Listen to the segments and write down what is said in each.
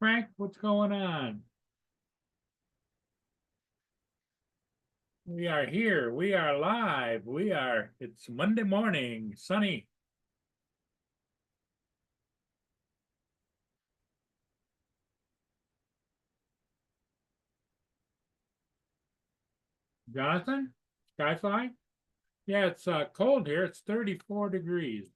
Frank, what's going on? We are here. We are live. It's Monday morning, sunny. Jonathan, Skyfly? Yeah, it's cold here. It's 34 degrees.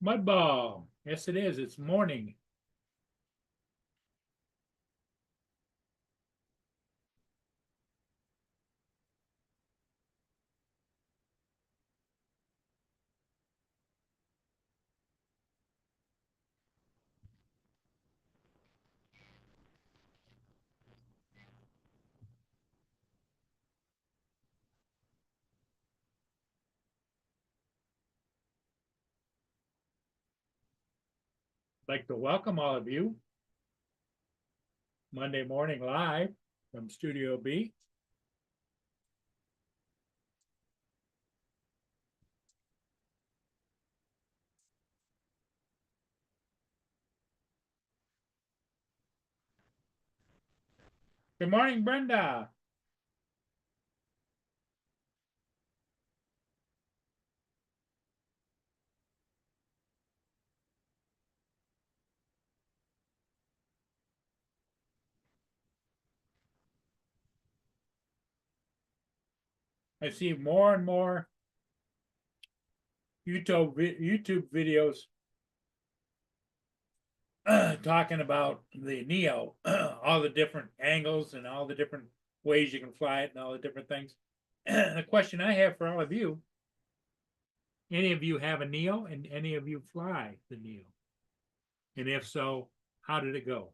Mudball. Yes, it is. It's morning. I'd like to welcome all of you. Monday morning live from Studio B. Good morning, Brenda. I see more and more YouTube videos talking about the Neo, all the different angles and all the different ways you can fly it and all the different things. The question I have for all of you, any of you have a Neo and any of you fly the Neo? And if so, how did it go?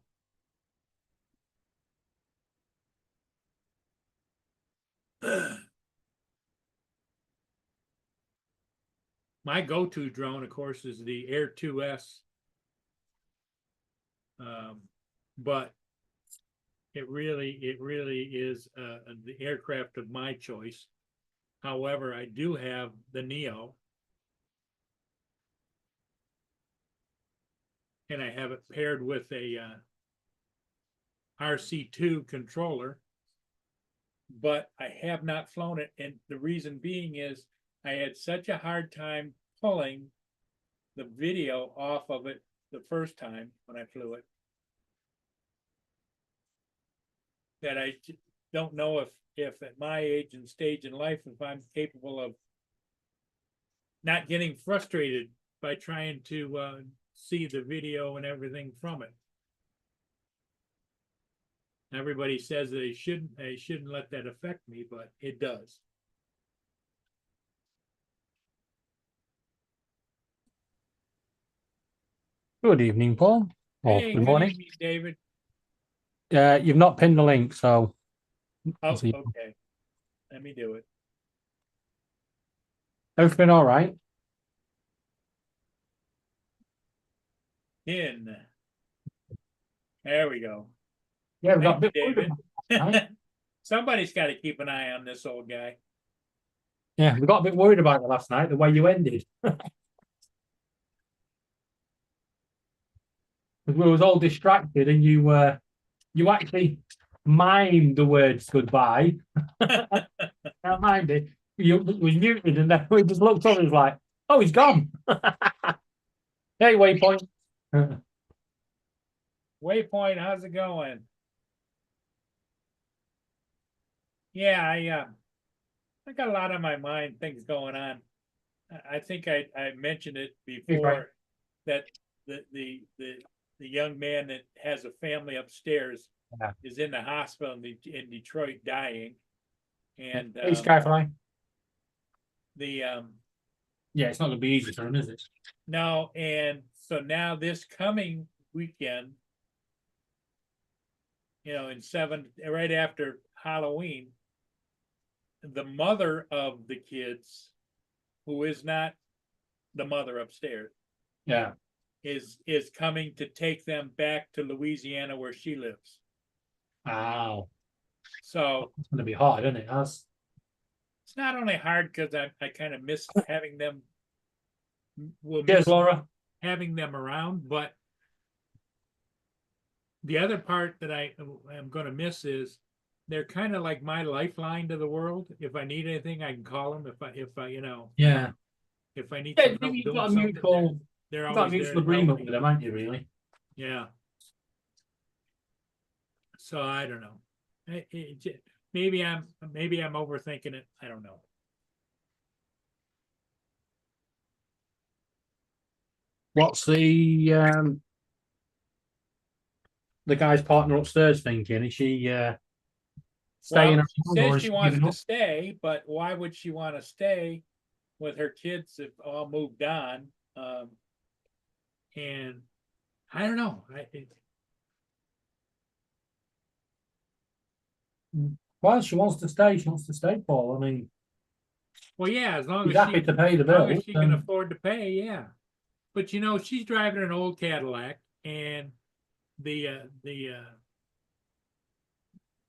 My go-to drone, of course, is the Air 2S. But it really is the aircraft of my choice. However, I do have the Neo, and I have it paired with a RC2 controller, but I have not flown it. And the reason being is I had such a hard time pulling the video off of it the first time when I flew it that I don't know if at my age and stage in life, if I'm capable of not getting frustrated by trying to see the video and everything from it. Everybody says they shouldn't let that affect me, but it does. Good evening, Paul. Hey, good morning, evening, David. You've not pinned the link, so. Oh, okay. Let me do it. Everything all right? In. There we go. Yeah, we've got a Thank bit you, worried David. about Somebody's got to keep an eye on this old guy. Yeah, we got a bit worried about it last night, the way you ended. We was all distracted, and you actually mimed the words goodbye. Can't mind it. You was muted, and then we just looked up and was like, "Oh, he's gone." Hey, Waypoint. Waypoint, how's it going? Yeah, I got a lot on my mind, things going on. I think I mentioned it Right. before that the young man that has a family upstairs Yeah. is in the hospital in Detroit dying. And Hey, Skyfly. the Yeah, it's not going to be easy for him, is it? no, and so now this coming weekend, right after Halloween, the mother of the kids, who is not the mother upstairs, Yeah. is coming to take them back to Louisiana where she lives. Wow. So It's going to be hard, isn't it? That's... it's not only hard because I kind of miss having them, will Cheers, miss Laura. having them around, but the other part that I am going to miss is they're kind of like my lifeline to the world. If I need anything, I can call them. If I Yeah. if I need Yeah, some help maybe doing you've got a something, mutual, they're you've got a always there mutual to help agreement me. with them, haven't you, really? Yeah. So I don't know. Maybe I'm overthinking it. I don't know. What's the guy's partner upstairs thinking? Is she staying Well, she around or says is she she wants giving to up? stay, but why would she want to stay with her kids if all moved on? And I don't know. Well, she wants to stay. She wants to stay, Paul. I mean, Well, yeah, as long she's as happy to pay the bill. she can afford to pay, yeah. But she's driving an old Cadillac, and the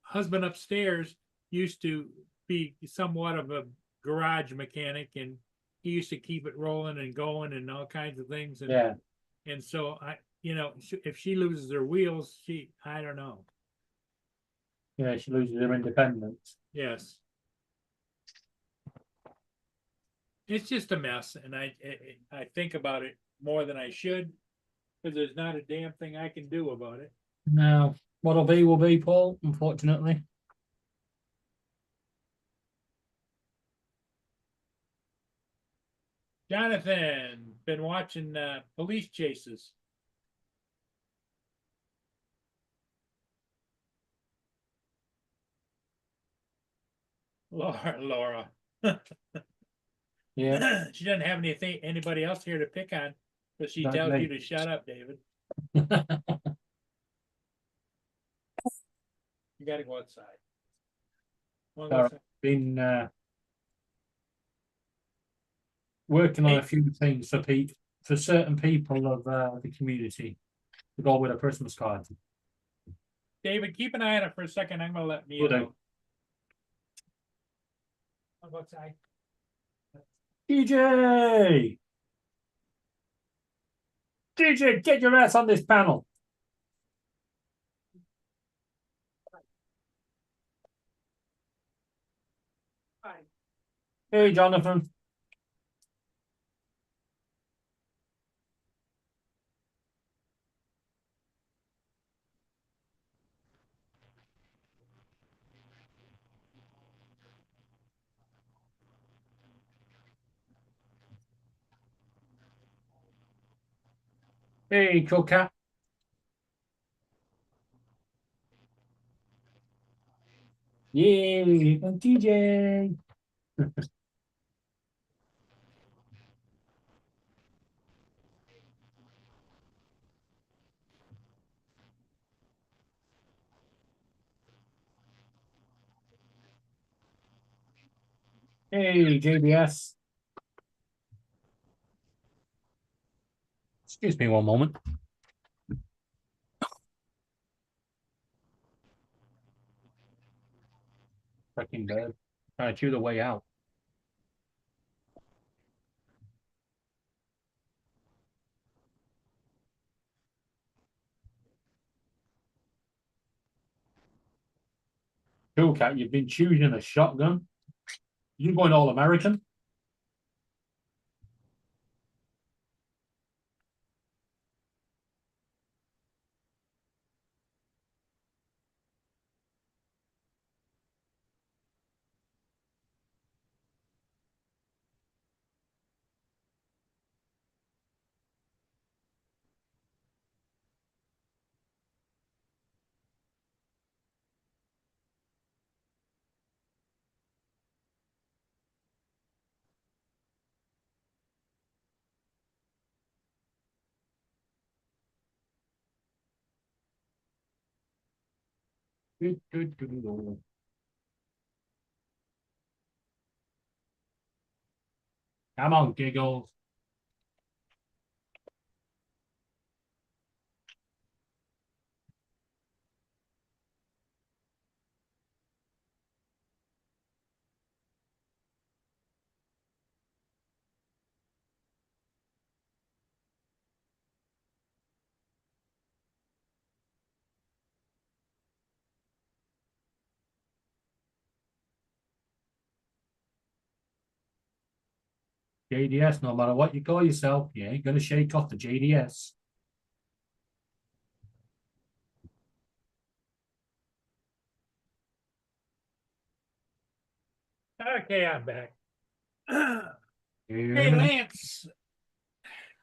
husband upstairs used to be somewhat of a garage mechanic, and he used to keep it rolling and going and all kinds of things. And Yeah, and so if she loses her wheels, I don't know. yeah, she loses her independence. Yes. It's just a mess, and I think about it more than I should, because there's not a damn thing I can do about it. No, what'll be will be, Paul, unfortunately. Jonathan, been watching police chases. Laura. Yeah. She doesn't have anybody else here to pick on, but she That's tells me. you to shut up, David. You gotta go outside. Wanna go I've outside? been working on a few things for certain people of the community to go with a Christmas card. David, keep an eye on it for a second. I'm gonna let Mia Will do. know. Wanna go outside? DJ! DJ, get your ass on this panel. Hi. Hey, Jonathan. Hey, cool cat. Yay, DJ. Hey, JBS. Excuse me one moment. Freaking bird. Trying to chew the way out. Cool cat, you've been choosing a shotgun. You going all American? Come on, Giggles. JDS, no matter what you call yourself, you ain't gonna shake off the JDS. Okay, I'm back. Hey, Lance,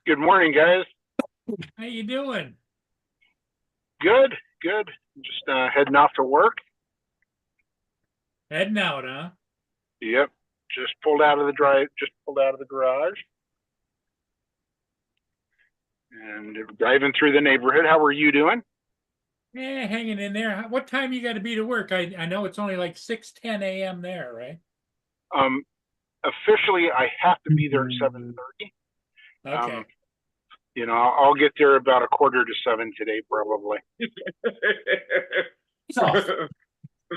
Good morning, guys. how you doing? Good, good. Just heading off to work. Heading out, huh? Yep. Just pulled out of the garage. And driving through the neighborhood. How are you doing? Yeah, hanging in there. What time you got to be to work? I know it's only like 6:10 a.m. there, right? Officially, I have to be there at 7:30. Okay. I'll get there about 6:45 today, probably.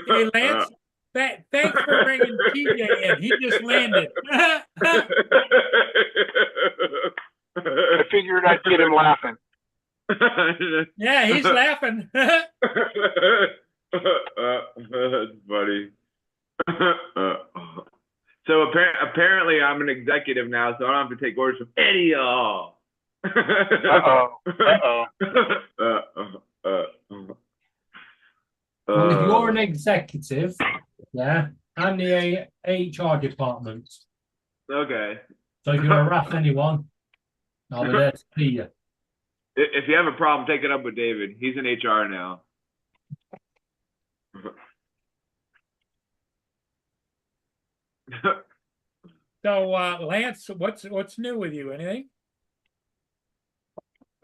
Hey, Lance, thanks for bringing TJ in. He just landed. I figured I'd get him laughing. Yeah, he's laughing. That's funny. So apparently I'm an executive now, so I don't have to take orders from any of y'all. Well, if you're an executive, yeah, I'm the HR department. Okay. So if you harass anyone, I'll be there to see you. If you have a problem, take it up with David. He's in HR now. So, Lance, what's new with you? Anything?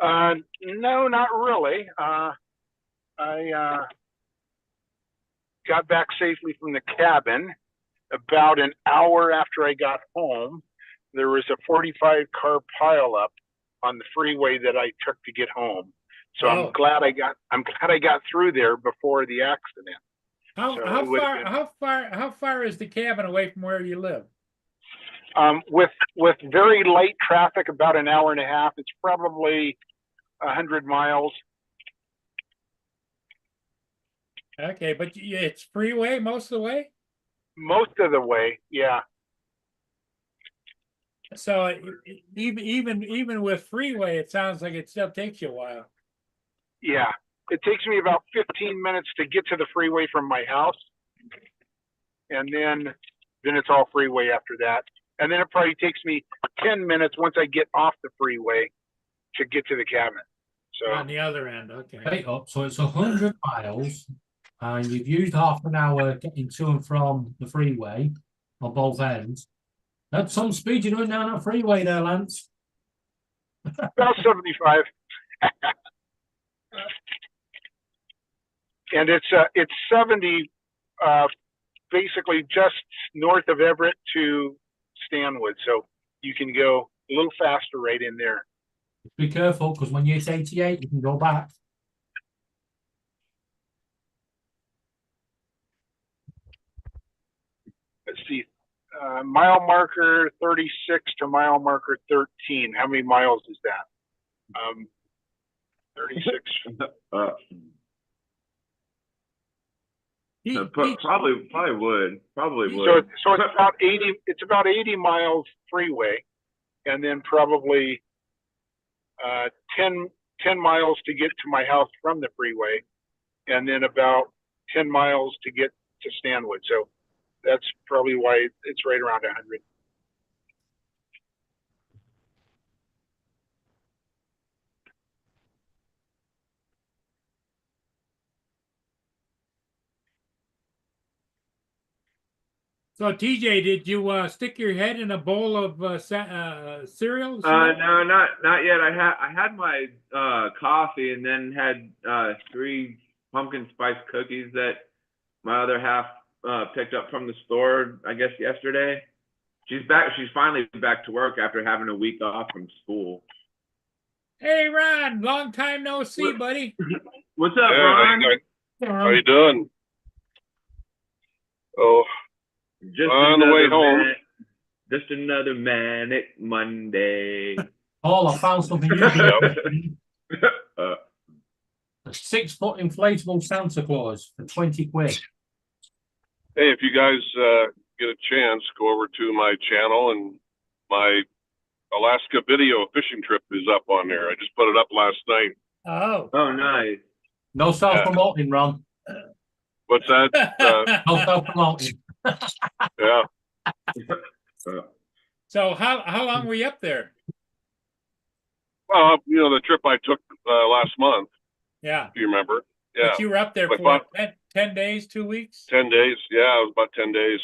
No, not really. I got back safely from the cabin. About an hour after I got home, there was a 45-car pileup on the freeway that I took to get home. So I'm glad I got through there before the accident. How far is the cabin away from where you live? With very light traffic, about an hour and a half. It's probably 100 miles. Okay, but it's freeway most of the way? Most of the way, yeah. So even with freeway, it sounds like it still takes you a while. Yeah, it takes me about 15 minutes to get to the freeway from my house, and then it's all freeway after that. And then it probably takes me 10 minutes once I get off the freeway to get to the cabin. So on the other end, okay. Right up, so it's 100 miles, and you've used half an hour getting to and from the freeway on both ends. That's some speed you're doing down that freeway there, Lance. about 75. And it's 70 basically just north of Everett to Stanwood, so you can go a little faster right in there. Be careful, because when you hit 88, you can go back. Let's see, mile marker 36 to mile marker 13. How many miles is that? 36. Probably would. So it's about 80. It's about 80 miles freeway, and then probably 10 miles to get to my house from the freeway, and then about 10 miles to get to Stanwood. So that's probably why it's right around 100. So TJ, did you stick your head in a bowl of cereal? No, not yet. I had my coffee and then had 3 pumpkin spice cookies that my other half picked up from the store, I guess yesterday. She's back. She's finally back to work after having a week off from school. Hey, Ron, long time no see, buddy. What's up, Yeah, Ron? how you doing? Oh, Just on the way home. Just another manic Monday. Paul, I found something you can do. Uh, A 6-foot inflatable Santa Claus for 20 quid. hey, if you guys get a chance, go over to my channel, and my Alaska video fishing trip is up on there. I just put it up last night. Oh, oh, nice. No self-promoting, Ron. What's that? No self-promoting. Yeah, so how long were you up there? well, the trip I took last month, Yeah, if you remember. Yeah, but you were up there Like for what? what, 10 days, 2 weeks? 10 days. Yeah, it was about 10 days.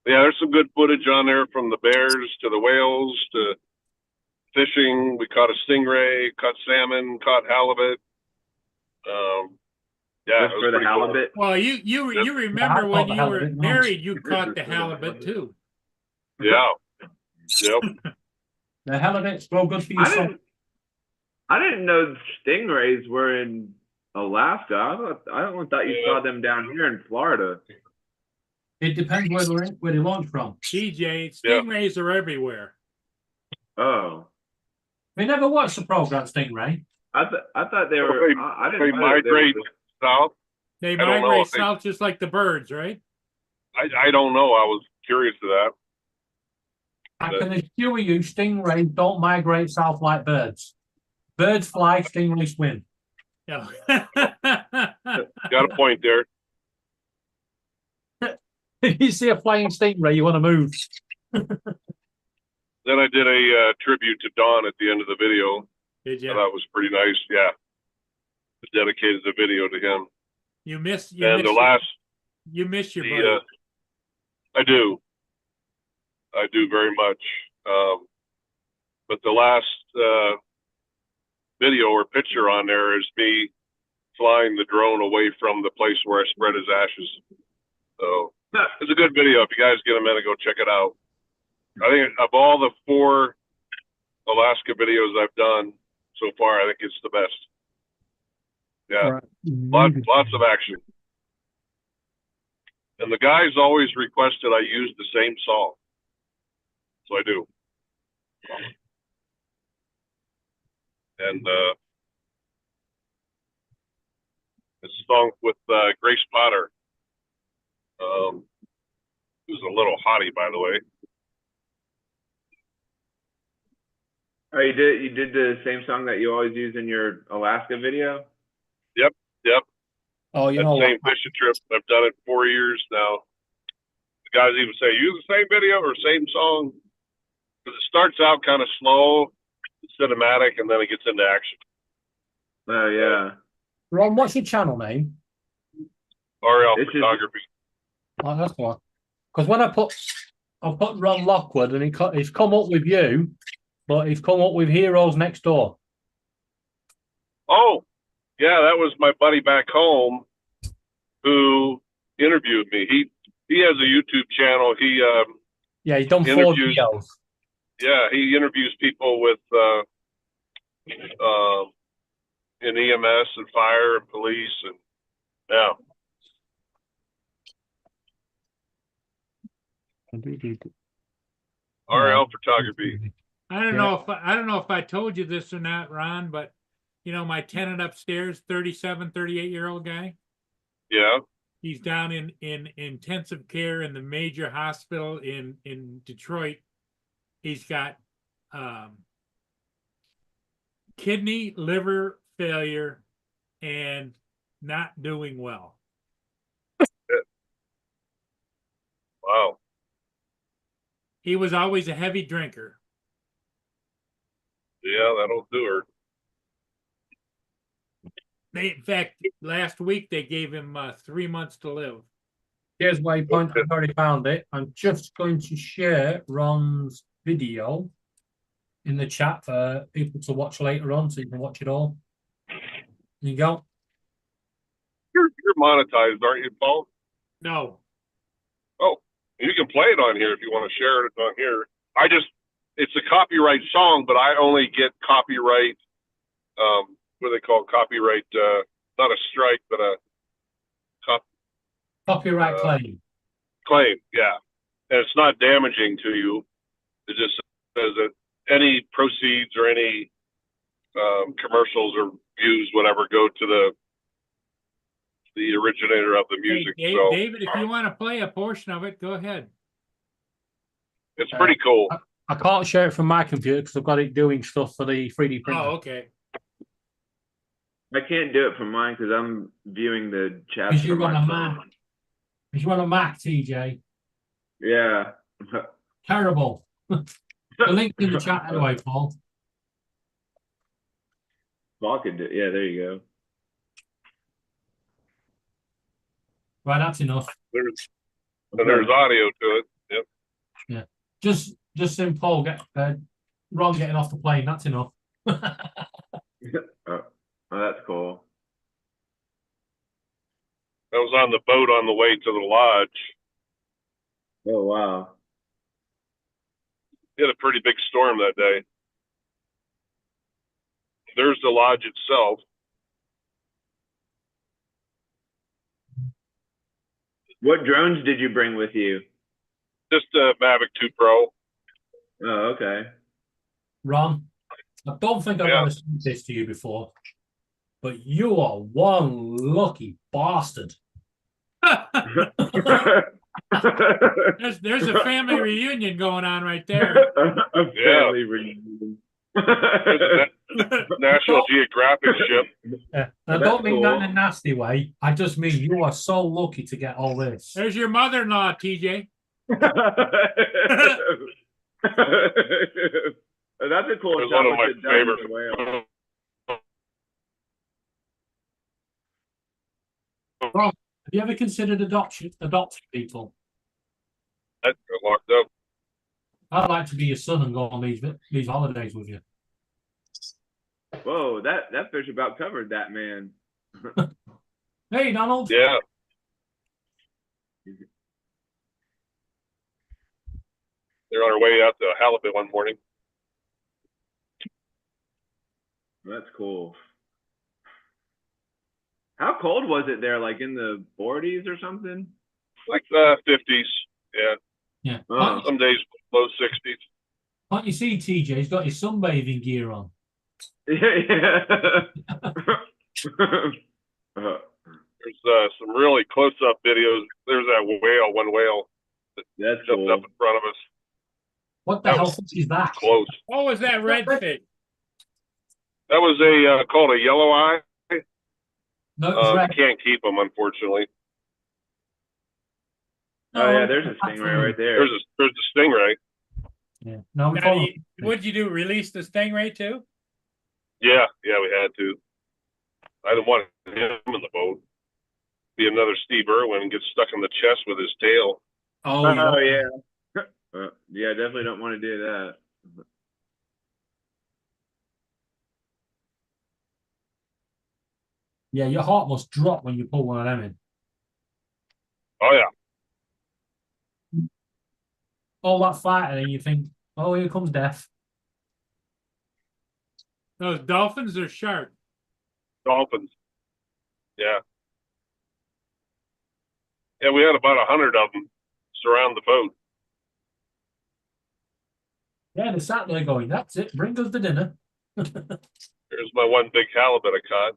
Yeah, there's some good footage on there, from the bears to the whales to fishing. We caught a stingray, caught salmon, caught halibut. Yeah, Just it was for the pretty cool. halibut. Well, you remember I when caught the you were halibut once. married, you caught the halibut too. Yeah. Yep. The halibut's well good for your I son. didn't know stingrays were in Alaska. I thought you saw them down here in Florida. It depends where they launch from. DJ, Yeah. stingrays are everywhere. Oh, We never watched the program Stingray. I thought they were. I They didn't know that they were migrate south. They don't know migrate if they- south just like the birds, right? I don't know. I was curious to that. I can assure you, stingrays don't migrate south like birds. Birds fly, stingrays swim. Yeah. Got a point there. If you see a flying stingray, you want to move. Then I did a tribute to Don at the end of the video. Did I you? thought was pretty nice. Yeah. I dedicated the video to him. You miss And the last, you miss your the, buddy. I do. I do very much. But the last video or picture on there is me flying the drone away from the place where I spread his ashes. So it's a good video. If you guys get a minute, go check it out. I think of all the 4 Alaska videos I've done so far, I think it's the best. Yeah, lots of action. And the guys always requested I use the same song, so I do. And it's a song with Grace Potter. Who's a little hottie, by the way. Oh, you did the same song that you always use in your Alaska video? Yep. Oh, you That know same what? fishing trip. I've done it 4 years now. The guys even say, use the same video or same song. Because it starts out kind of slow, cinematic, and then it gets into action. Oh yeah. Ron, what's your channel name? RL It's just- Photography. Oh, that's what. Because when I put Ron Lockwood, and he's come up with you, but he's come up with Heroes Next Door. Oh, yeah, that was my buddy back home who interviewed me. He has a YouTube channel. He Yeah, he's done 4 Interviews. videos. yeah, he interviews people with in EMS and fire and police, and yeah. RL Photography. I don't know if I told you this or not, Ron, but my tenant upstairs, 38-year-old guy, Yeah. he's down in intensive care in the major hospital in Detroit. He's got kidney, liver failure, and not doing well. Wow. He was always a heavy drinker. Yeah, that'll do her. In fact, last week they gave him 3 months to live. Here's Waypoint. I've already found it. I'm just going to share Ron's video in the chat for people to watch later on, so you can watch it all. There you go. You're You're monetized, aren't you, Paul? No, Oh, you can play it on here if you want to share it on here. It's a copyright song, but I only get copyright, what do they call it? Copyright, not a strike, but a Copyright claim. claim. Yeah. And it's not damaging to you. It just says that any proceeds or any commercials or views, whatever, go to the originator of the hey, music. So David, if you want to play a portion of it, go ahead. it's pretty cool. I can't share it from my computer because I've got it doing stuff for the 3D printer. Oh, okay. I can't do it from mine because I'm viewing the chat. Because you're from on my a Mac. phone. Because you're on a Mac, TJ. Yeah. Terrible. The link's in the chat anyway, Paul. Paul could do. Yeah, there you go. Right, that's enough. There's audio to it. Yep. Just seeing Paul Ron getting off the plane. That's enough. Oh, that's cool. I was on the boat on the way to the lodge. Oh wow. We had a pretty big storm that day. There's the lodge itself. What drones did you bring with you? Just a Mavic 2 Pro. Oh, okay. Ron, I don't think I've ever said this to you before, but you are one lucky bastard. There's a family reunion going on right there. A family reunion. National Geographic ship. Yeah. I That's don't mean that in cool. a nasty way. I just mean you are so lucky to get all this. There's your mother-in-law, TJ. That's a cool It's shot one of my with the duck and the favorite. whale. Ron, have you ever considered adopting people? Got locked up. I'd like to be your son and go on these holidays with you. Whoa, that fish about covered that man. Hey, Donald. Yeah. They're on our way out to halibut one morning. That's cool. How cold was it there? Like in the 40s or something? Like the 50s. Yeah. Yeah. Oh. Some days low 60s. Can't you see TJ? He's got his sunbathing gear on. Yeah. There's some really close-up videos. There's that one whale That's jumped cool. up in front of us. What the That hell was is that? Close. What was that redfish? That was called a yellow eye. No, it's I red. can't keep them, unfortunately. Oh yeah, there's a stingray right there. There's a stingray. Yeah. No, I'm Now, calling- what'd you do? Release the stingray too? Yeah, we had to. I didn't want him in the boat. Be another Steve Irwin and get stuck in the chest with his tail. Oh, Oh yeah. yeah. Yeah, definitely don't want to do that. Yeah, your heart must drop when you pull one of them in. Oh yeah. All that fighting, and you think, oh, here comes death. Those dolphins or sharks? Dolphins. Yeah. Yeah, we had about 100 of them surround the boat. Yeah, they sat there going, that's it, bring us the dinner. Here's my one big halibut I caught.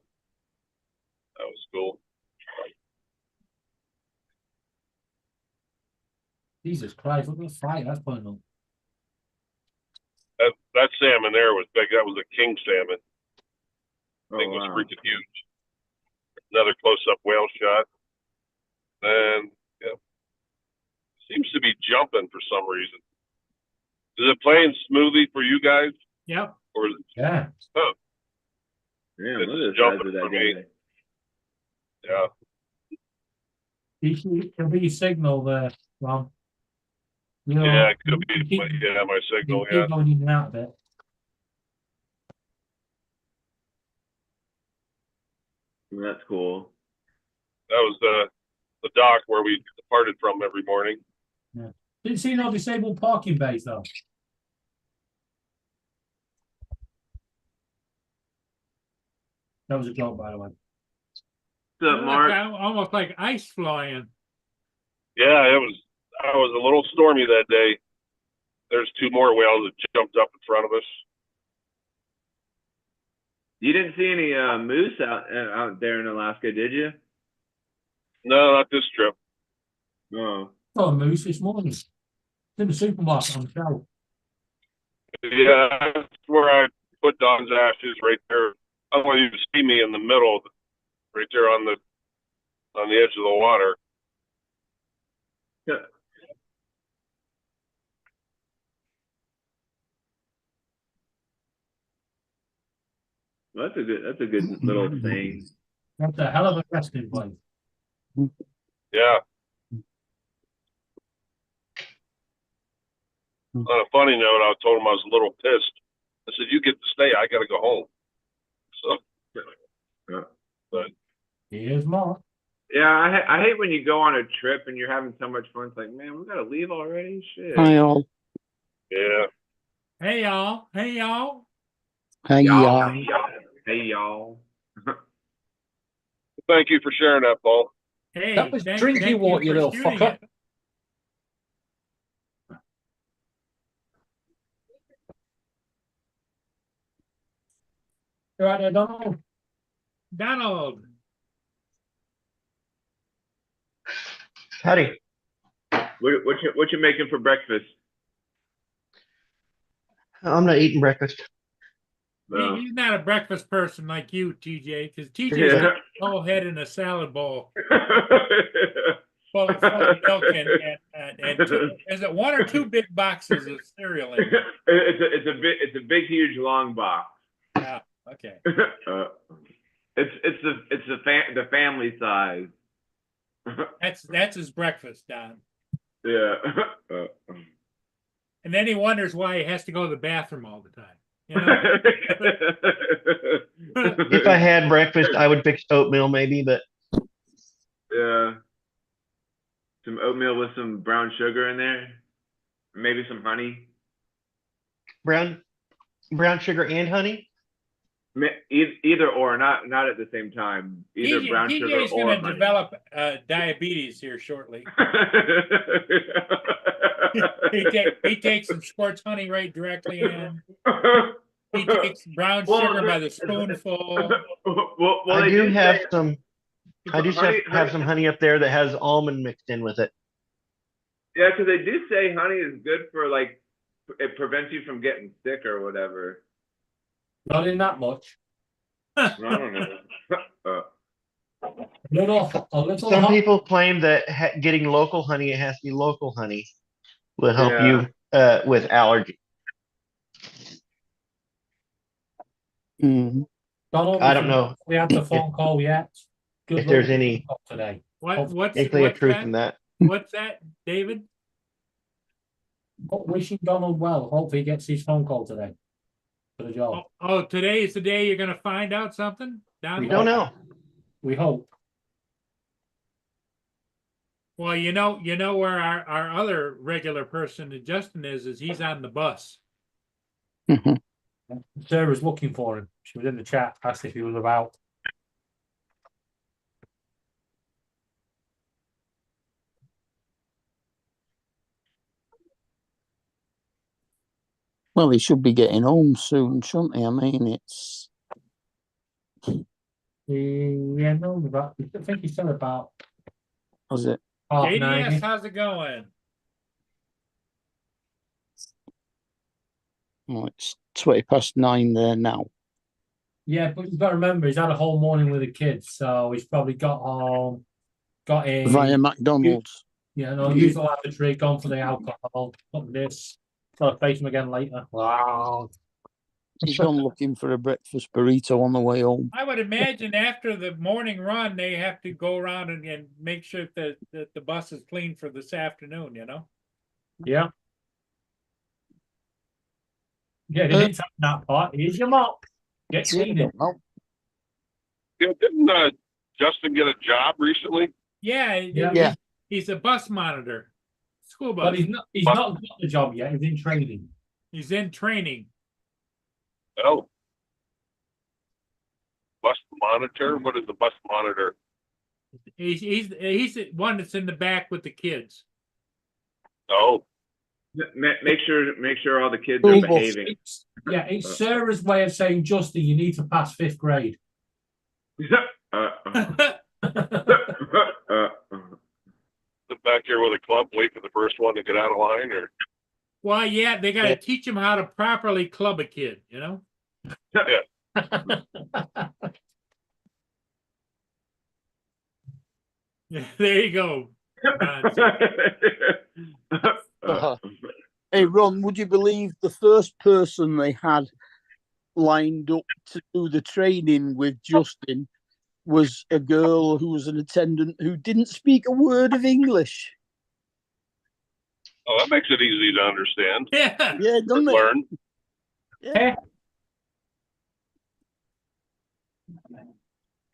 That was cool. Jesus Christ, look at the fight that's going on. That salmon there was big. That was a king salmon. Oh, Thing was wow. freaking huge. Another close-up whale shot. And yeah, seems to be jumping for some reason. Is it playing smoothly for you guys, Yep. or is it? Yeah. Oh, Damn, It's look at the size jumping of that for me. guy. yeah. It can be a signal there, Ron. You know, Yeah, it could you be. keep- My signal. you keep Yeah. going in and out a bit. That's cool. That was the dock where we departed from every morning. Didn't see no disabled parking bays though. That was a joke, by the way. So, Mark, Almost like ice flying. Yeah, I was a little stormy that day. There's 2 more whales that jumped up in front of us. you didn't see any moose out there in Alaska, did you? No, not this trip. No. Oh, a moose this morning. It's in the supermarket on the shelf. Yeah, that's where I put Don's ashes right there. I don't want you to see me in the middle, right there on the edge of the water. Well, that's a good little thing. That's a hell of a resting place. Yeah. On a funny note, I told him I was a little pissed. I said, "You get to stay. I got to go home." So, but Here's Mark. Yeah, I hate when you go on a trip and you're having so much fun. It's like, man, we gotta leave already. Shit. Hi all. yeah, Hey y'all, hey y'all. Hey Y'all, y'all. hey y'all. thank you for sharing that, Paul. Hey, That was thank drinking you water, you for little shooting fucker. it. You right there, Donald? Donald, Howdy. What you making for breakfast? I'm not eating breakfast. he's not a breakfast person like you, TJ, because TJ's got his whole head in a salad bowl full of milk and is it 1 or 2 big boxes of cereal in there? it's a big, huge, long box. Yeah, okay. It's the family size. That's his breakfast, Don. Yeah. And then he wonders why he has to go to the bathroom all the time. You know? If I had breakfast, I would fix oatmeal maybe, but Yeah. Some oatmeal with some brown sugar in there. Maybe some honey. brown sugar and honey. Either or, not at the same time. Either brown sugar TJ's or going to honey. develop diabetes here shortly. He takes and squirts honey right directly in. He takes brown sugar by the spoonful. Well, I they do have say- some. I do have some honey up there that has almond mixed in with it. Yeah, because they do say honey is good for, like, it prevents you from getting sick or whatever. Not in that much. I don't know. A little Some hot. people claim that getting local honey, it has to be local honey, will help Yeah. you with allergy. Donald, I don't know we had the phone call yet. Good if luck there's with the any call today. What's anything of truth that? in that. What's that, David? Wishing Donald well. Hope he gets his phone call today for the job. Oh, today is the day you're going to find out something? We don't know. We hope. Well, you know where our other regular person, Justin, is he's on the bus. Sarah's looking for him. She was in the chat, asked if he was about. Well, he should be getting home soon, shouldn't he? I mean, it's. Yeah, no, about. I think he said about. Was it? JDS, how's it going? Oh, it's 9:20 there now. Yeah, but you've got to remember he's had a whole morning with the kids, so he's probably got home, got in Via McDonald's. Yeah, no, use the lavatory, gone for the alcohol, put this. Gotta face him again later. Wow. He's gone looking for a breakfast burrito on the way home. I would imagine after the morning run, they have to go around and make sure that the bus is clean for this afternoon, you know? Yeah. Yeah, they didn't have that part. Here's your mop. Get Yeah, I cleaning. don't know. Yeah, didn't Justin get a job recently? Yeah, Yeah. he's a bus monitor, school But bus. he's not got the job yet. He's in training. He's in training. Oh. Bus monitor? What is the bus monitor? He's the one that's in the back with the kids. Oh, Make sure all the kids School are bus. behaving. It's Sarah's way of saying, Justin, you need to pass 5th grade. sit back here with a club, wait for the first one to get out of line, or Well, yeah, they got to teach him how to properly club a kid, you know? Yeah, there you go. Hey, Ron, would you believe the first person they had lined up to do the training with Justin was a girl who was an attendant who didn't speak a word of English? oh, that makes it easy to understand. Yeah. Yeah, doesn't it? Learn. Yeah.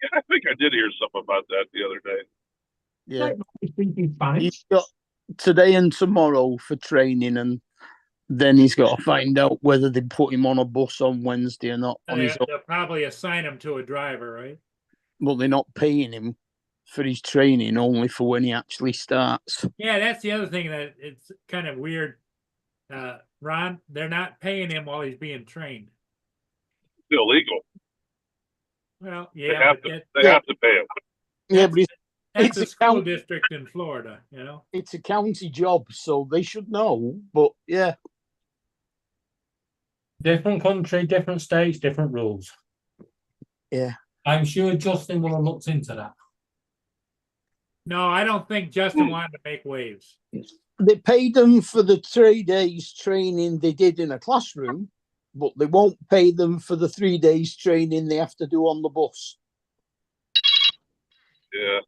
Yeah, I think I did hear something about that the other day. Yeah. He's speaking Spanish. He's got today and tomorrow for training, and then he's got to find out whether they put him on a bus on Wednesday or not. On his own. They'll probably assign him to a driver, right? But they're not paying him for his training, only for when he actually starts. Yeah, that's the other thing that it's kind of weird. Ron, they're not paying him while he's being trained. It's illegal. Well, They yeah, have but to. They have to pay him. Yeah, but that's it's a a school count- district in Florida, you know? it's a county job, so they should know. But yeah, Different country, different states, different rules. Yeah. I'm sure Justin will have looked into that. No, I don't think Justin wanted to make waves. they paid them for the 3 days training they did in a classroom, but they won't pay them for the 3 days training they have to do on the bus. Yeah.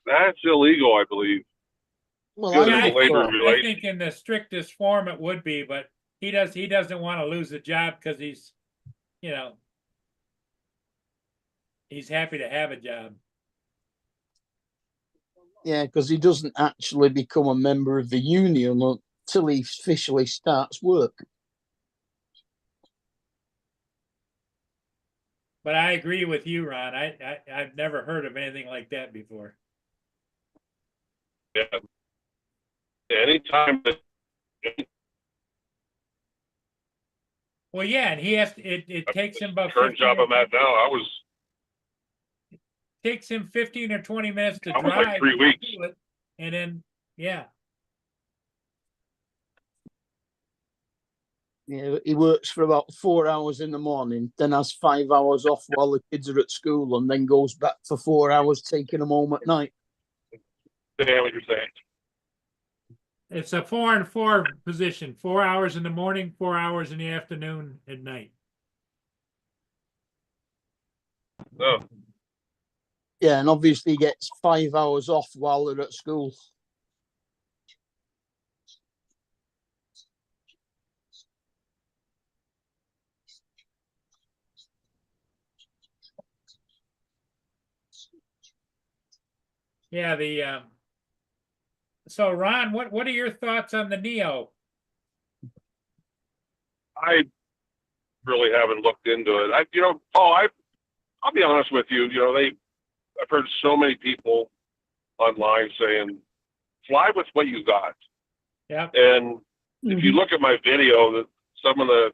That's illegal, I believe. Well, Good Yeah, I as a labor I relation. think in the strictest form it would be, but he doesn't want to lose the job because he's, you know, he's happy to have a job. yeah, because he doesn't actually become a member of the union until he officially starts work. But I agree with you, Ron. I've never heard of anything like that before. Yeah. Anytime that Well, yeah, and he has to, it takes him about current 15 job or- I'm at now, takes him 15 or 20 minutes to I was drive. like 3 weeks. to it, and then, yeah. Yeah, he works for about 4 hours in the morning, then has 5 hours off while the kids are at school, and then goes back for 4 hours, taking them home at night. understand what you're saying. It's a 4 and 4 position, 4 hours in the morning, 4 hours in the afternoon, at night. Oh, Yeah, and obviously he gets 5 hours off while they're at school. Yeah, so Ron, what are your thoughts on the Neo? I really haven't looked into it. I'll be honest with you. I've heard so many people online saying, "Fly with what you got." Yeah, And if you look at my video, that some of the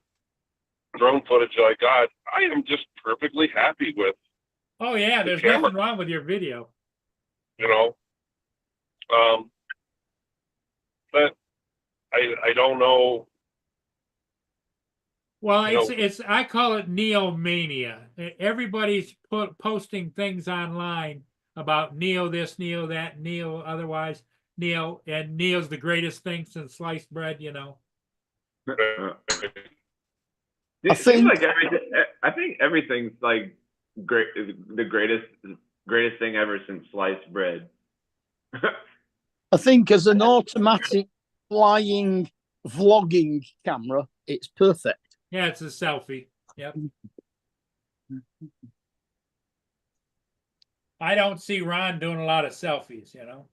drone footage I got, I am just perfectly happy with. oh yeah, The there's camera. nothing wrong with your video. But I don't know. Well, You know- it's I call it Neo mania. Everybody's posting things online about Neo this, Neo that, Neo otherwise, Neo, and Neo's the greatest thing since sliced bread, you know. It seems think- like I think everything's like great, the greatest thing ever since sliced bread. I think as an automatic flying vlogging camera, it's perfect. Yeah, it's a selfie. Yep. I don't see Ron doing a lot of selfies, you know.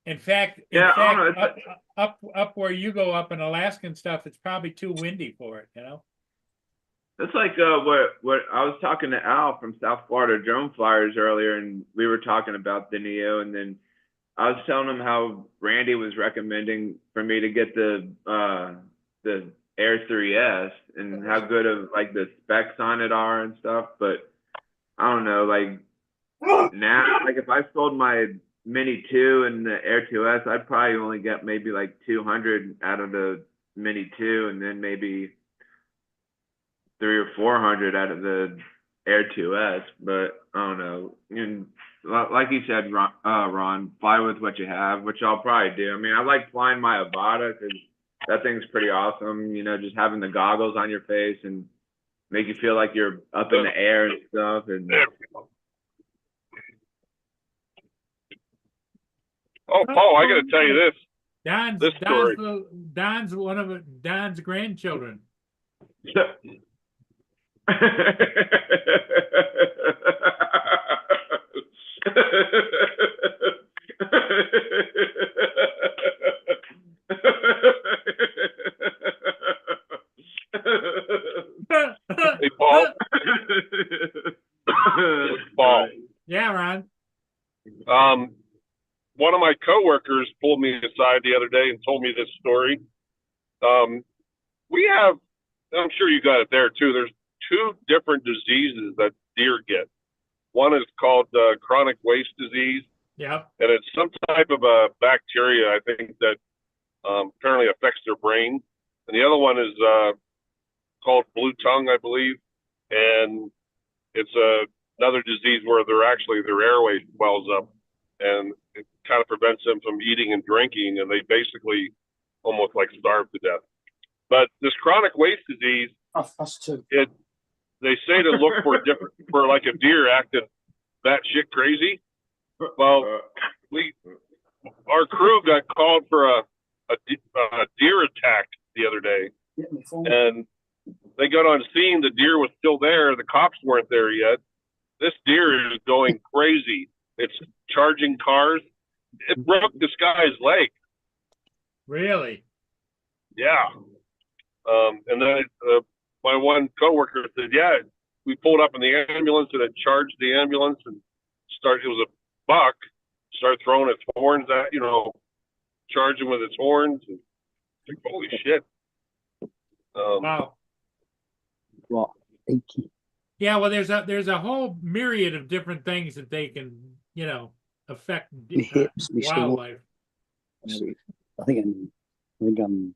In fact, Yeah, I don't know, up where you go up in Alaska and stuff, it's probably too windy for it, you know. It's like what I was talking to Al from South Florida Drone Flyers earlier, and we were talking about the Neo, and then I was telling him how Randy was recommending for me to get the Air 3S and how good of like the specs on it are and stuff. But I don't know, like now, like if I sold my Mini 2 and the Air 2S, I'd probably only get maybe like 200 out of the Mini 2, and then maybe 300 or 400 out of the Air 2S. But I don't know. And like you said, Ron, fly with what you have, which I'll probably do. I mean, I like flying my Avata because that thing's pretty awesome. You know, just having the goggles on your face and make you feel like you're up in the air and stuff. And oh, Paul, I got to tell you this. Don's one of Don's grandchildren. Hey, Paul. Paul. Yeah, Ron. One of my coworkers pulled me aside the other day and told me this story. We have, I'm sure you got it there too. There's two different diseases that deer get. One is called chronic waste disease. Yep. And it's some type of a bacteria, I think, that apparently affects their brain. And the other one is called blue tongue, I believe. And it's another disease where their airway swells up, and it kind of prevents them from eating and drinking, and they basically almost like starve to death. But this chronic waste disease, Us too. they say to look for like a deer acting batshit crazy. Well, our crew got called for a deer attack the other day, and they got on scene. The deer was still there. The cops weren't there yet. This deer is going crazy. It's charging cars. It broke this guy's leg. Really? Yeah. And then my one coworker said, "Yeah, we pulled up in the ambulance and it charged the ambulance and started. It was a buck. Started throwing its horns at, charging with its horns. And like, holy shit!" Wow. What? Yeah, well, there's a whole myriad of different things that they can, affect wildlife. I think I'm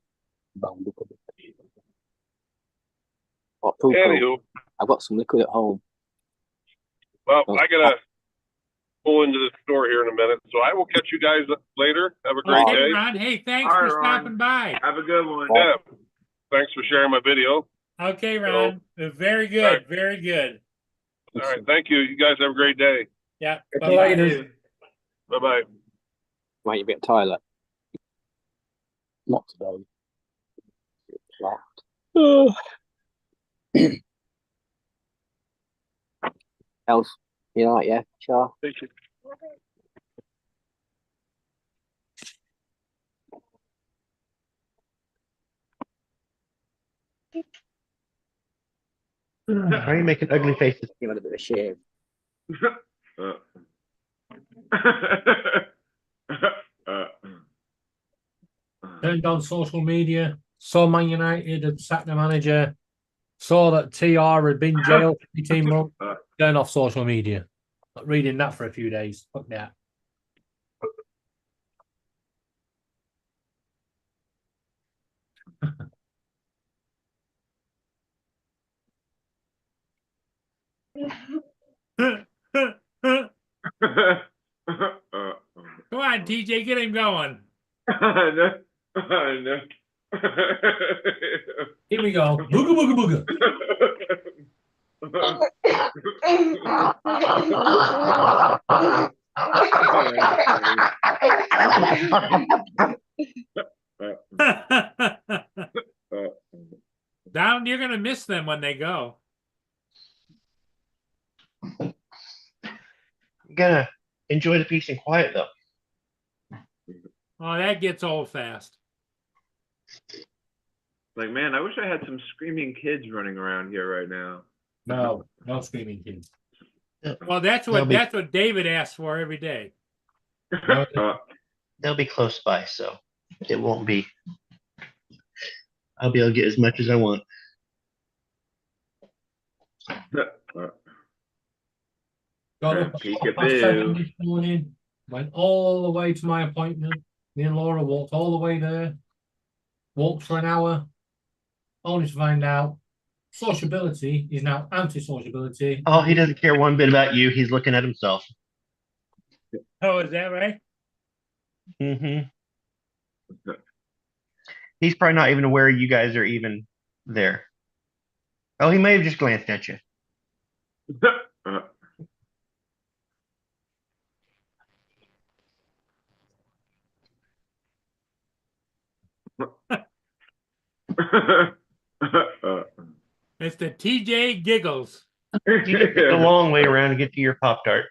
bound up a bit. What poo-poo? Anywho, I've got some liquid at home. well, I gotta pull into the store here in a minute, so I will catch you guys later. Have a great Okay, day. Ron. Hey, thanks All for right, Ron. stopping by. have a good one. Yeah. Thanks for sharing my video. Okay, Ron. Very good. All right. Very good. All right, thank you. You guys have a great day. Yeah. Okay, Bye-bye. later. Bye bye. Might you be at the toilet? Not today. Loud. Else, you know, yeah, sure. Thank you. Why are you making ugly faces? Give it a bit of shave. Turned on social media, saw Man United had sacked the manager, saw that TR had been jailed for 18 months, turned off social media. Not reading that for a few days. Fuck that. Come on, TJ, get him going. No. Here we go. Booga booga Down, you're gonna miss them when they go. gonna enjoy the peace and quiet though. Oh, that gets old fast. Like, man, I wish I had some screaming kids running around here right now. No screaming kids. Well, that's They'll what David asks for every day. They'll be close by, so it won't be. I'll be able to get as much as I want. Got up at 7:30 this morning, went all the way to my appointment. Me and Laura walked all the way there, walked for an hour, only to find out sociability is now anti-sociability. Oh, he doesn't care one bit about you. He's looking at himself. Oh, is that right? Mm-hmm. He's probably not even aware you guys are even there. Oh, he may have just glanced at you. It's the TJ giggles. You just took a long way around to get to your Pop-Tart.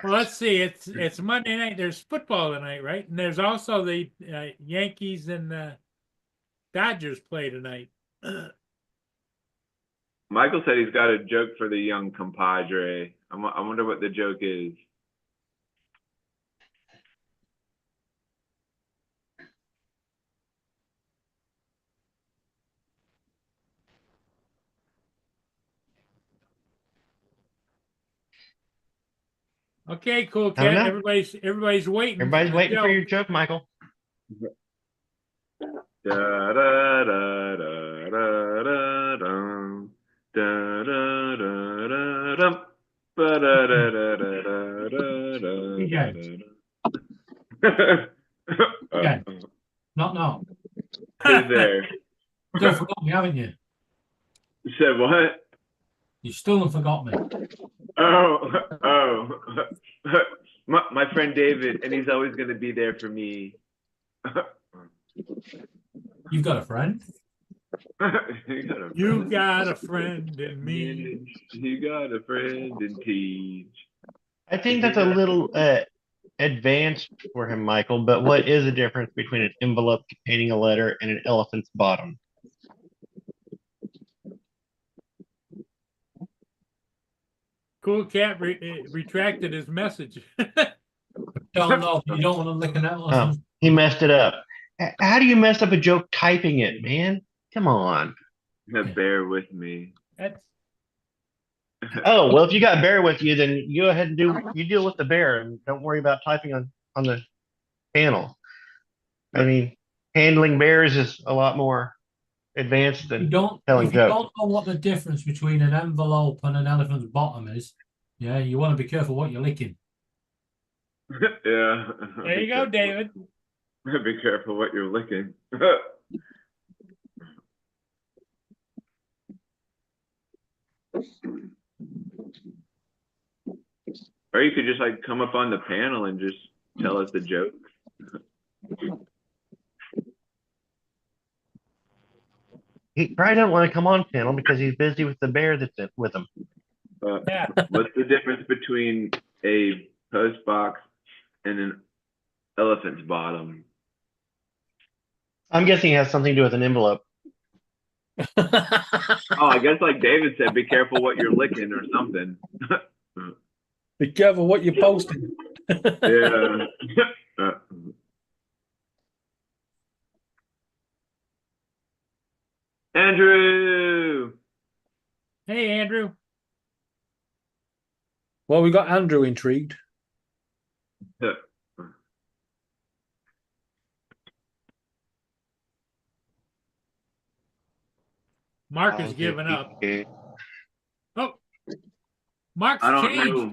Well, let's see. It's Monday night. There's football tonight, right? And there's also the Yankees and Dodgers play tonight. Michael said he's got a joke for the young compadre. I wonder what the joke is. Okay, cool, I don't Cat. know. Everybody's waiting. Everybody's for the waiting for joke. your joke, Michael. Da da da da da da dum. Da da da da dum. Ba da da da da da da da. TJ. Uh, Okay. No. Who's there? You still forgot me, haven't you? Said what? You still forgot me. Oh. My friend David, and he's always going to be there for me. You've got a friend. You got a friend in me. You got a friend in Teach. I think that's a little advanced for him, Michael, but what is the difference between an envelope containing a letter and an elephant's bottom? Cool Cat retracted his message. Don't know. You don't want to lick an Oh, elephant. he messed it up. How do you mess up a joke typing it, man? Come on. Now bear with me. That's Oh, well, if you got bear with you, then you go ahead and deal with the bear and don't worry about typing on the panel. I mean, handling bears is a lot more advanced If than you don't telling jokes. know what the difference between an envelope and an elephant's bottom is, yeah, you want to be careful what you're licking. Yeah. there you go, David. Be careful what you're licking. Or you could just like come up on the panel and just tell us the joke. He probably doesn't want to come on panel because he's busy with the bear that's with him. Yeah. What's the difference between a post box and an elephant's bottom? I'm guessing it has something to do with an envelope. Oh, I guess like David said, be careful what you're licking or something. Be careful what you're posting. Yeah. Andrew. Hey, Andrew. Well, we got Andrew intrigued. Mark has given up. Oh, Mark's I don't changed. know.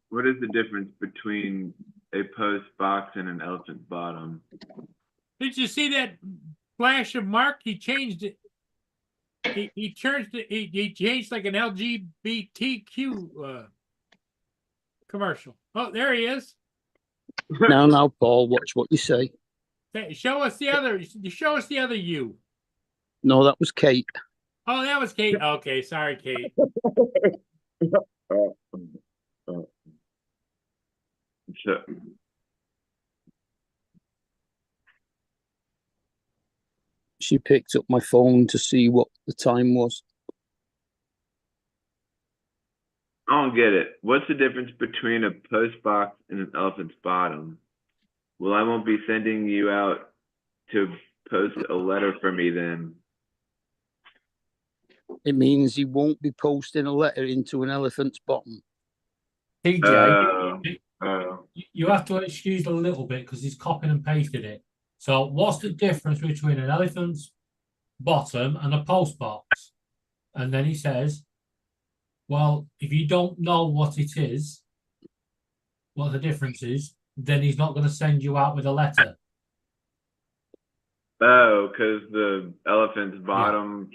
What is the difference between a post box and an elephant's bottom? Did you see that flash of Mark? He changed it. He changed it. He changed like an LGBTQ commercial. Oh, there he is. Now, Paul, watch what you say. Hey, show us the other. You show us the other you. No, that was Kate. Oh, that was Kate. Okay, sorry, Kate. So, She picked up my phone to see what the time was. I don't get it. What's the difference between a post box and an elephant's bottom? Well, I won't be sending you out to post a letter for me then. It means he won't be posting a letter into an elephant's bottom. TJ, Oh. you have to excuse a little bit because he's copied and pasted it. So, what's the difference between an elephant's bottom and a post box? And then he says, well, if you don't know what it is, what the difference is, then he's not going to send you out with a letter. Oh, because the elephant's bottom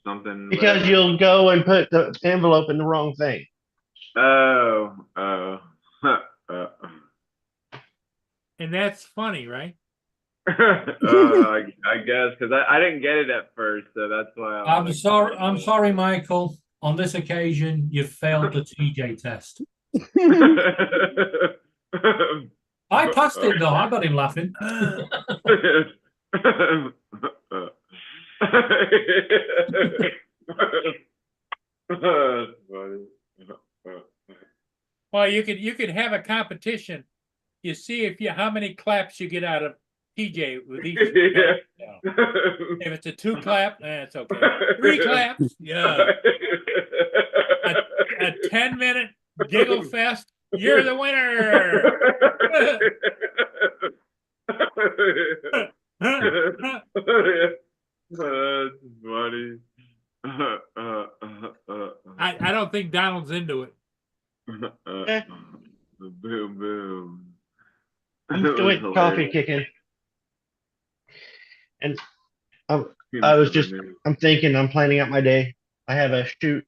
something. Because whatever. you'll go and put the envelope in the wrong thing. Oh. And that's funny, right? I guess because I didn't get it at first, so that's why I'm sorry. I'm sorry, Michael. On this occasion, you've failed the TJ test. I passed it though. I got him laughing. Well, you could have a competition. You see how many claps you get out of TJ with each. Yeah. If it's a 2 clap, it's okay. 3 claps, yeah. A 10-minute giggle fest. You're the winner. That's funny. I don't think Donald's into it. Boom, boom. I'm That still was waiting, coffee hilarious. kicking. And I was just, I'm thinking, I'm planning out my day. I have a shoot.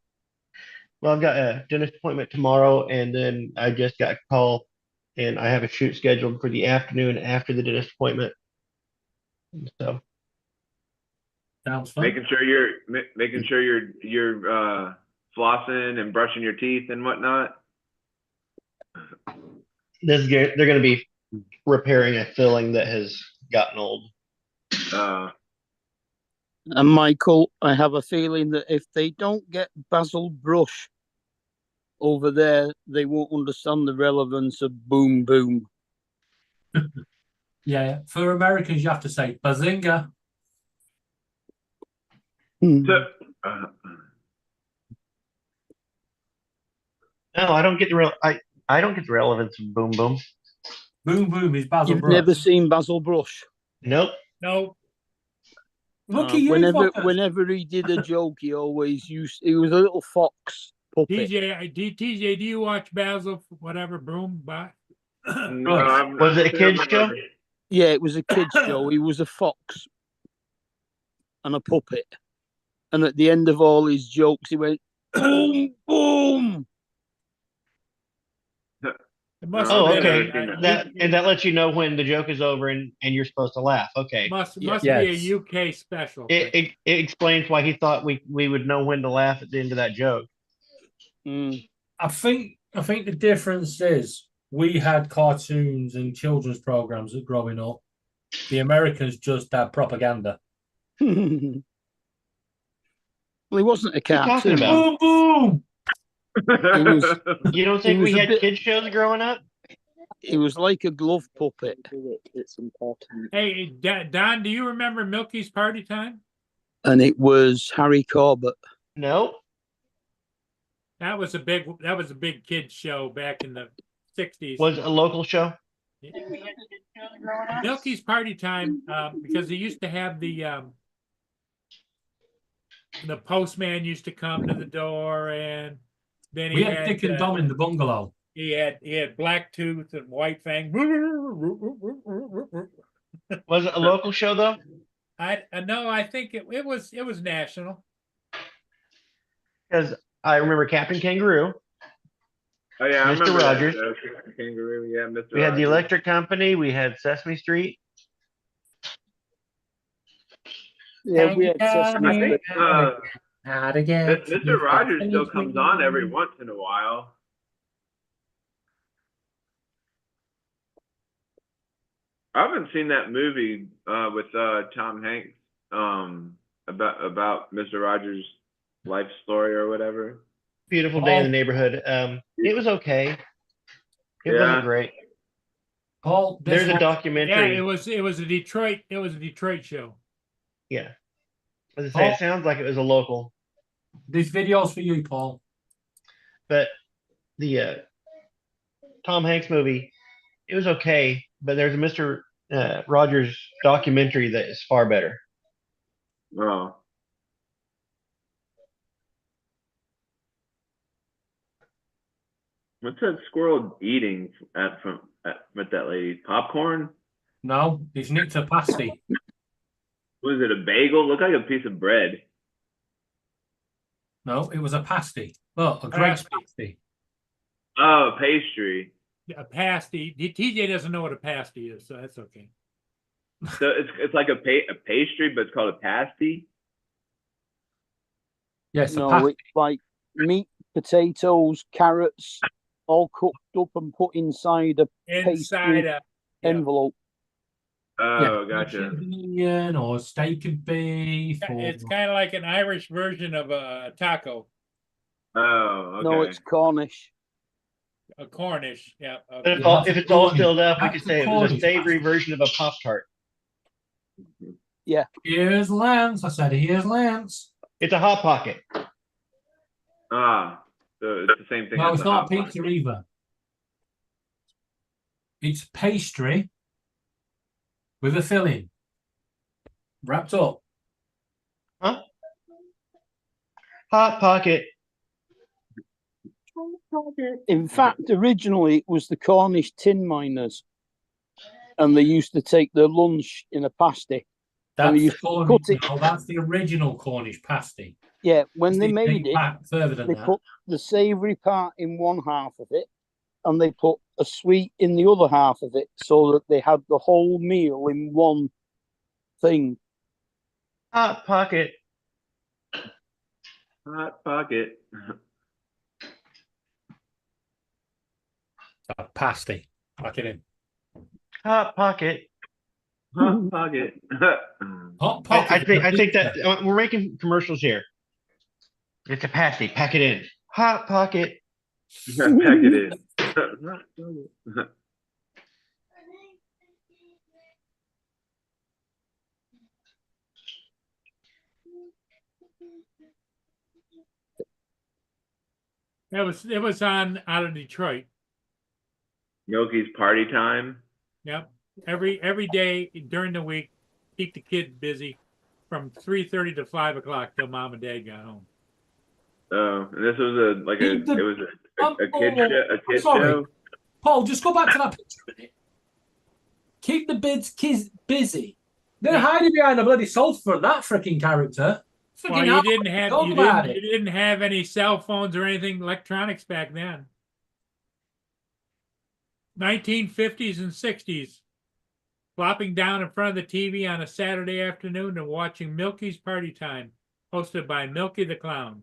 Well, I've got a dentist appointment tomorrow, and then I just got a call, and I have a shoot scheduled for the afternoon after the dentist appointment. So Sounds fun. making sure you're flossing and brushing your teeth and whatnot. they're going to be repairing a filling that has gotten old. And Michael, I have a feeling that if they don't get Basil Brush over there, they won't understand the relevance of boom boom. Yeah, for Americans, you have to say bazinga. No, I don't get the I don't get the relevance of boom boom. Boom boom is Basil You've Brush. never seen Basil Brush? Nope. No. Look at you, whenever he did a joke, he always used. He was a little fox puppet. TJ, do you watch Basil? Whatever, Broom? Was it a kids show? Yeah, it was a kids show. He was a fox and a puppet, and at the end of all his jokes, he went boom boom. Oh, okay. That lets you know when the joke is over and you're supposed to laugh. Okay. Must be a UK special. It explains why he thought we would know when to laugh at the end of that joke. I think the difference is we had cartoons and children's programs growing up. The Americans just had propaganda. Well, he wasn't a cartoon. Boom boom. You don't think we had kids shows growing up? He was like a glove puppet. It's important. Hey, Don, do you remember Milky's Party Time? And it was Harry Corbett. No. That was a big kids show back in the 60s. Was it a local show? Milky's Party Time, because he used to have the postman used to come to the door, and then we had Dick and Dom in the bungalow. He had Black Tooth and White Fang. Was it a local show though? No, I think it was national. Because I remember Captain Kangaroo. Oh yeah, I Mr. remember Rogers. that. Kangaroo, yeah, Mr. We had the Rogers. Electric Company. We had Sesame Street. Yeah, we had I think How to get Mr. Rogers still comes on every once in a while. I haven't seen that movie with Tom Hanks about Mr. Rogers' life story or whatever. Beautiful Day in the Neighborhood. It was okay. It Yeah. wasn't great. Paul, this There's a one- Yeah, documentary. it was a Detroit show. Yeah. As I say, Oh. it sounds like it was a local, This video's for you, Paul. but the Tom Hanks movie, it was okay. But there's a Mr. Rogers documentary that is far better. Oh. What's that squirrel eating with that lady? Popcorn? No, it's nicked a pasty. Was it a bagel? Looked like a piece of bread. No, it was a pasty. Oh, a Greg's pasty. Oh, pastry. A pasty. TJ doesn't know what a pasty is, so that's okay. So it's like a pastry, but it's called a pasty. Yes, a No, pasty. it's like meat, potatoes, carrots, all cooked up and put inside a Inside a yeah. envelope. Oh, gotcha. Chicken or steak and beef. Or... It's kind of like an Irish version of a taco, Oh, okay. No, it's Cornish. a Cornish. Yeah. But if, okay. all, if it's all filled up, we That's could say it was a Cornish savory pasty. version of a Pop Tart. Here's Lance. I said, here's Lance. It's a Hot Pocket. Ah, so it's the same thing. No, as it's the not Hot pizza Pocket. either. It's pastry with a filling wrapped up. Huh? Hot Pocket. In fact, originally it was the Cornish tin miners, and they used to take their lunch in a pasty. That's you the Cornish. cut it- No, that's the original Cornish pasty. Yeah, when they They made date it, back further than they that. put the savoury part in one half of it, and they put a sweet in the other half of it, so that they had the whole meal in one thing. Hot Pocket. Hot Pocket. A pasty. Back it in. Hot Pocket. Hot Pocket. Hot pocket. I think that we're making commercials here. It's a pasty. Pack it in. Hot Pocket. Pack it in. Hot Pocket. It was on out of Detroit. Milky's Party Time. Yep. Every day during the week, keep the kids busy from 3:30 to 5 o'clock till mom and dad got home. Oh, and this was a kid sorry. show. Paul, just go back to that picture a minute. Keep the kids busy. They're hiding behind a bloody sofa for that freaking character. Well, you didn't have Talk about you didn't have any cell phones or anything electronics back then. 1950s and 60s. Flopping down in front of the TV on a Saturday afternoon and watching Milky's Party Time, hosted by Milky the Clown.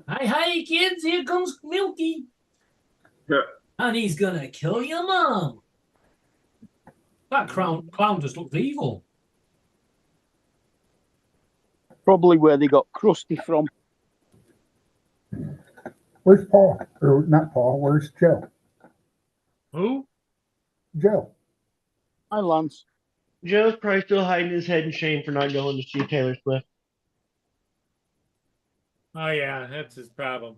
Hi, kids, here comes Milky. Yeah. And he's gonna kill your mom. That clown just looks evil. Probably where they got Krusty from. Where's Paul? Or not Paul, where's Joe? Who? Joe. Hi, Lance. Joe's probably still hiding his head in shame for not going to see Taylor Swift. Oh yeah, that's his problem.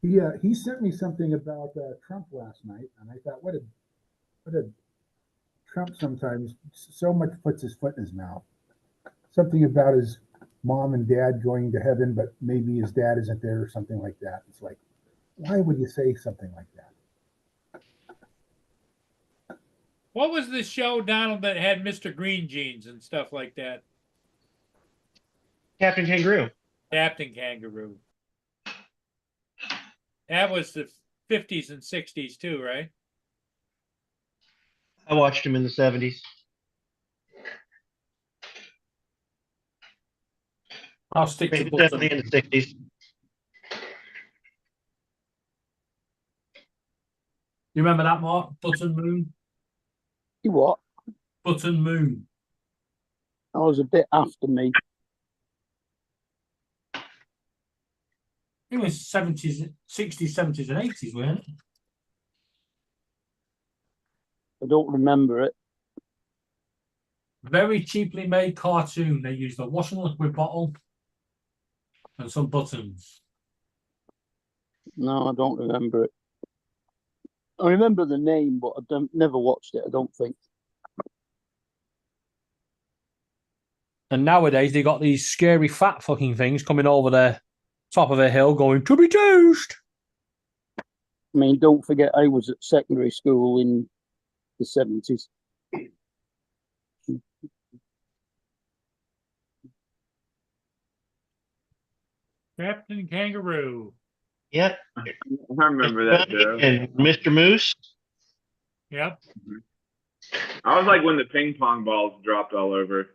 He sent me something about Trump last night, and I thought, what a Trump sometimes so much puts his foot in his mouth. Something about his mom and dad going to heaven, but maybe his dad isn't there or something like that. It's like, why would you say something like that? What was the show, Donald, that had Mr. Green Jeans and stuff like that? Captain Kangaroo. Captain Kangaroo. That was the 50s and 60s too, right? I watched him in the 70s. I'll stick to Maybe Button. 70 and the 60s. You remember that, Mark? Button Moon? You what? Button Moon. I was a bit after me. It was 70s, 60s, 70s, and 80s, weren't it? I don't remember it. Very cheaply made cartoon. They used a washing liquid bottle and some buttons. No, I don't remember it. I remember the name, but never watched it, I don't think. And nowadays they got these scary fat fucking things coming over the top of a hill going to be toast. I mean, don't forget I was at secondary school in the 70s. Captain Kangaroo. Yep. I remember that show. And Mr. Moose. Yep. I was like when the ping pong balls dropped all over.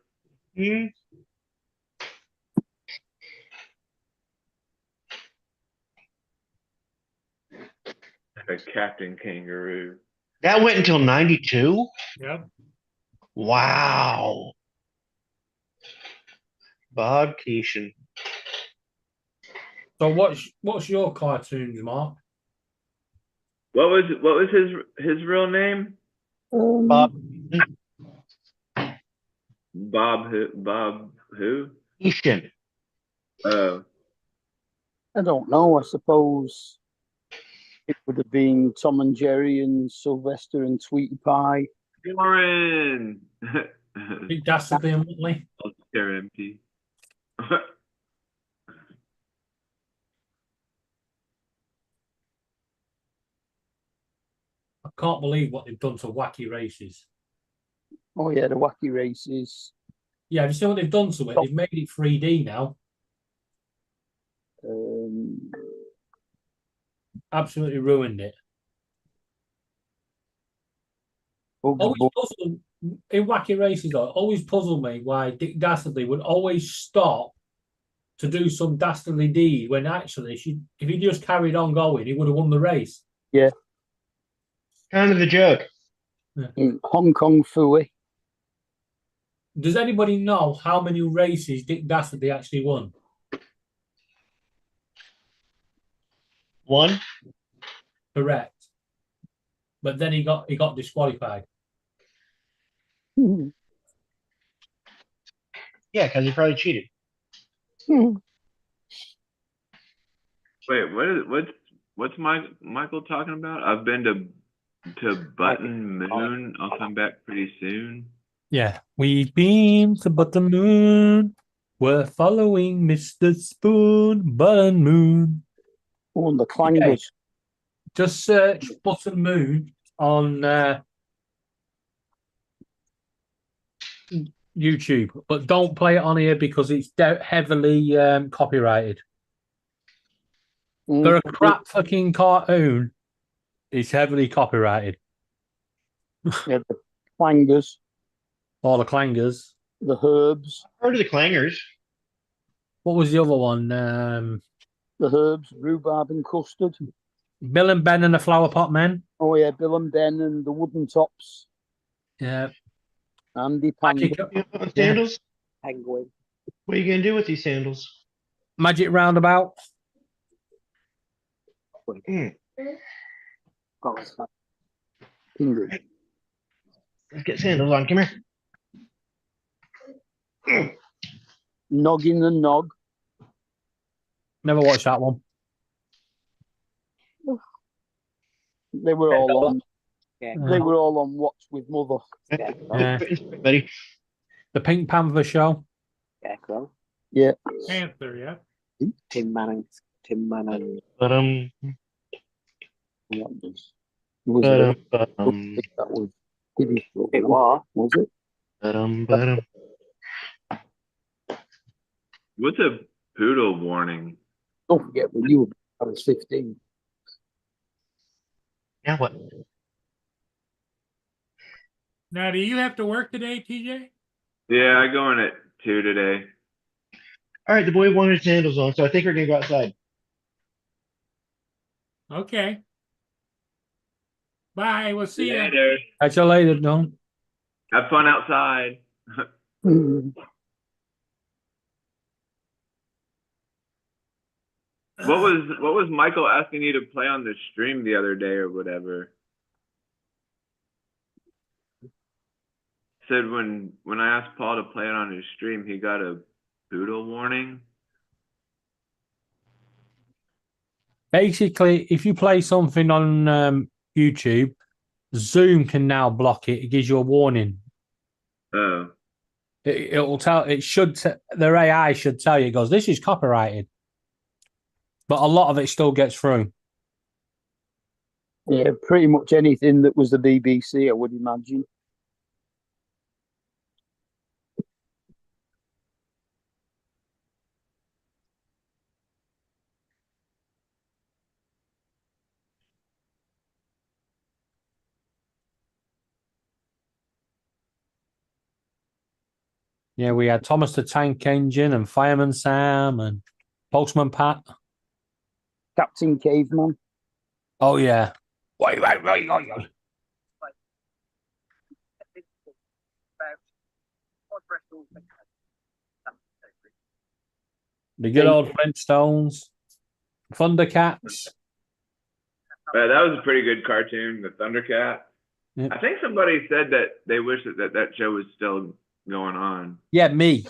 Like Captain Kangaroo. That went until 92. Yep. Wow. Bob Keeshan. So what's your cartoons, Mark? What was his real name? Bob Bob who? Keeshan. Oh. I don't know. I suppose it would have been Tom and Jerry and Sylvester and Tweety Pie. Warren. Big Dastardly and Muttley. MP. I can't believe what they've done to Wacky Races. Oh yeah, the Wacky Races. Yeah, have you seen what they've done to it? They've made it 3D now. Absolutely ruined it. Always puzzled, in Wacky Races, though, it always puzzled me why Dick Dastardly would always stop to do some dastardly deed when actually, if he just carried on going, he would have won the race. Yeah. Kind of the joke. In Hong Kong Phooey. Does anybody know how many races Dick Dastardly actually won? 1. Correct. But then he got disqualified. Hmm. Yeah, because he probably cheated. Wait, what's Michael talking about? I've been to Button Moon. I'll come back pretty soon. Yeah, we've been to Button Moon. We're following Mr. Spoon, Button Moon. Oh, and the Clangers. Okay. Just search Button Moon on YouTube, but don't play it on here because it's heavily copyrighted. They're a crap fucking cartoon. It's heavily copyrighted. Yeah, the Clangers. All the Clangers. The Herbs. Heard of the Clangers. What was the other one? The Herbs, Rhubarb and Custard. Bill and Ben and the Flower Pot Men. Oh yeah, Bill and Ben and the Wooden Tops. Yeah. Andy Panda. Sandals? Penguin. What are you going to do with these sandals? Magic Roundabout. Ingrid. Let's get sandals on. Come here. Noggin and Nog. Never watched that one. They were all on. Yeah. They were all on Watch with Mother. Yeah. Buddy. The Pink Panther Show. Scarecrow. Yeah. Panther, yeah. Tim Manning. But That was It was. it? What's a poodle warning? Don't forget when you were I was 15. Now what? Now, do you have to work today, TJ? Yeah, I go in at 2 today. All right, the boy wanted his sandals on, so I think we're gonna go outside. Okay. Bye. We'll see you. Later. Catch you later, Don. Have fun outside. What was Michael asking you to play on the stream the other day or whatever? Said when I asked Paul to play it on his stream, he got a poodle warning. Basically, if you play something on YouTube, Zoom can now block it. It gives you a warning. Oh. It will tell. It should. Their AI should tell you. It goes, "This is copyrighted," but a lot of it still gets through. Yeah, pretty much anything that was the BBC, I would imagine. Yeah, we had Thomas the Tank Engine and Fireman Sam and Postman Pat. Captain Caveman. Oh yeah. Wait. The good old Flintstones, Thundercats. That was a pretty good cartoon, the Thundercat. Yeah. I think somebody said that they wish that show was still going on. Yeah, me.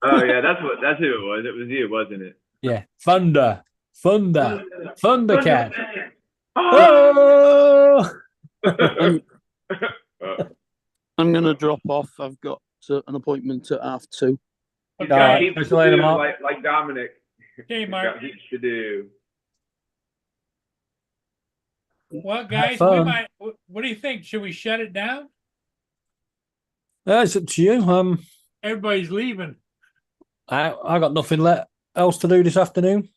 Oh yeah, that's who it was. It was you, wasn't it? Yeah, Thundercat. Oh! Oh! I'm going to drop off. I've got an appointment at 2:30. He's All got right, heaps catch to you later, do, Mark. like Dominic. Okay, He's Mark. got heaps to do. Well, guys, we fun. might. What do you think? Should we shut it down? It's up to you. Everybody's leaving. I got nothing else to do this afternoon.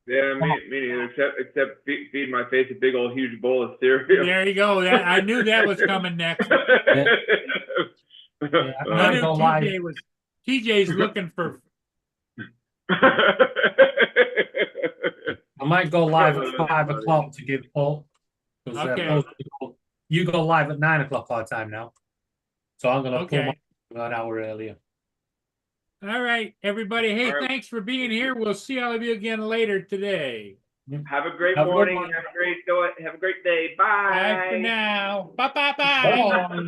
Yeah, me neither. Except feed my face a big old huge bowl of cereal. There you go. I knew that was coming next. Yeah, I I knew go live. TJ's looking for. I might go live at 5 o'clock to give Paul. Okay. You go live at 9 o'clock our time now. So I'm going to pull Okay. an hour earlier. All right, everybody. Hey, All right. thanks for being here. We'll see all of you again later today. Have a great Have a good morning. one. Have a great day. Bye. Bye for now. Bye. Bye.